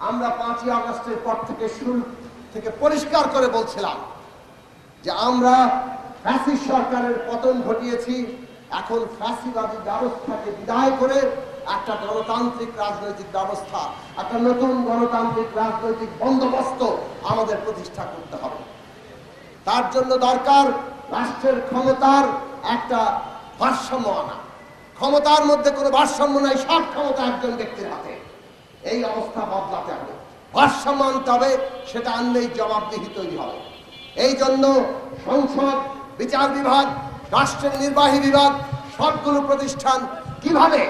আমরা 5ই আগস্টের পর থেকে শুরু থেকে পরিষ্কার করে বলছিলাম যে আমরা ফ্যাসিস্ট সরকারের পতন ঘটিয়েছি, এখন ফ্যাসিবাদী ব্যবস্থাকে বিদায় করে একটা গণতান্ত্রিক রাজনৈতিক ব্যবস্থা, একটা নতুন গণতান্ত্রিক রাজনৈতিক বন্দোবস্ত আমাদের প্রতিষ্ঠা করতে হবে। তার জন্য দরকার রাষ্ট্রের ক্ষমতার একটা ভারসাম্য আনা। ক্ষমতার মধ্যে কোনো ভারসাম্য নাই, সব ক্ষমতা একজন ব্যক্তির হাতে। এই অবস্থা বদলাতে হবে, ভারসাম্য আনতে হবে, সেটা আনলেই জবাবদিহি তৈরি হবে। এই জন্য সংসদ, বিচার বিভাগ, রাষ্ট্রের নির্বাহী বিভাগ, সবগুলো প্রতিষ্ঠান কিভাবে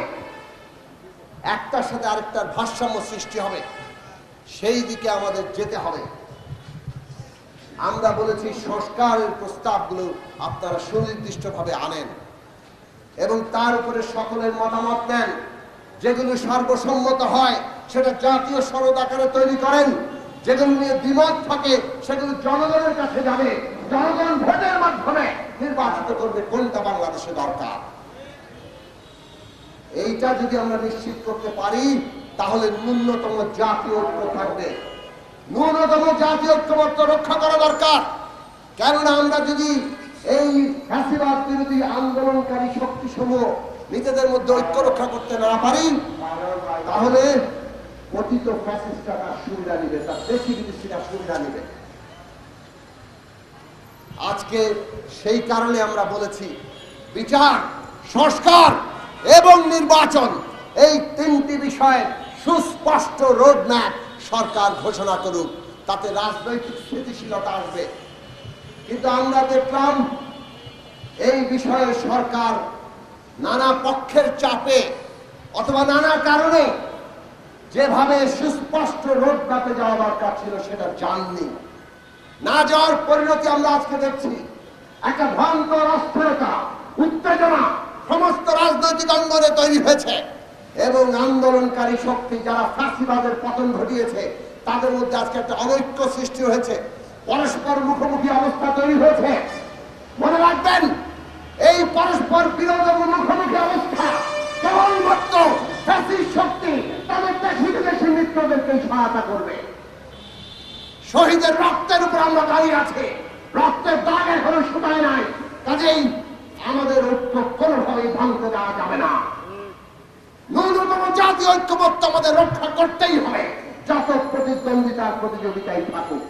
একটার সাথে আরেকটার ভারসাম্য সৃষ্টি হবে সেই দিকে আমাদের যেতে হবে। আমরা বলেছি সংস্কারের প্রস্তাবগুলো আপনারা সুনির্দিষ্টভাবে আনেন এবং তার উপরে সকলের মতামত নেন। যেগুলো সর্বসম্মত হয় সেটা জাতীয় সনদ আকারে তৈরি করেন। যেগুলো নিয়ে দ্বিমত থাকে সেগুলো জনগণের কাছে যাবে, জনগণ ভোটের মাধ্যমে নির্বাচিত করবে কোনটা বাংলাদেশে দরকার। এইটা যদি আমরা নিশ্চিত করতে পারি তাহলে ন্যূনতম জাতীয় ঐক্য থাকবে। ন্যূনতম জাতীয় ঐক্যমত্য রক্ষা করা দরকার। কেননা আমরা যদি এই ফ্যাসিবাদ বিরোধী আন্দোলনকারী শক্তিসমূহ নিজেদের মধ্যে ঐক্য রক্ষা করতে না পারি তাহলে পতিত ফ্যাসিস্টরা তার সুবিধা নিবে, তার দেশি বিদেশিরা সুবিধা নিবে। আজকে সেই কারণে আমরা বলেছি বিচার, সংস্কার এবং নির্বাচন, এই তিনটি বিষয়ে সুস্পষ্ট রোডম্যাপ সরকার ঘোষণা করুক, তাতে রাজনৈতিক স্থিতিশীলতা আসবে। কিন্তু আমরা দেখলাম এই বিষয়ে সরকার নানা পক্ষের চাপে অথবা নানা কারণে যেভাবে সুস্পষ্ট রোডম্যাপে যাওয়া দরকার ছিল সেটা যাননি। না যাওয়ার পরিণতি আমরা আজকে দেখছি। একটা ভয়ঙ্কর অস্থিরতা, উত্তেজনা সমস্ত রাজনৈতিক অঙ্গনে তৈরি হয়েছে এবং আন্দোলনকারী শক্তি যারা ফ্যাসিবাদের পতন ঘটিয়েছে তাদের মধ্যে আজকে একটা অনৈক্য সৃষ্টি হয়েছে, পরস্পর মুখোমুখি অবস্থা তৈরি হয়েছে। মনে রাখবেন, এই পরস্পর বিরোধ এবং মুখোমুখি অবস্থা কেবলমাত্র ফ্যাসিস্ট শক্তি তাদের দেশি বিদেশি মিত্রদেরকে সহায়তা করবে। শহীদের রক্তের উপর আমরা দাঁড়িয়ে আছি, রক্তের দাগ এখনো শুকায় নাই। কাজেই আমাদের ঐক্য কোনোভাবেই ভাঙতে দেওয়া যাবে না। ন্যূনতম জাতীয় ঐক্যমত্য আমাদের রক্ষা করতেই হবে, যত প্রতিদ্বন্দ্বিতার প্রতিযোগিতায় থাকুক।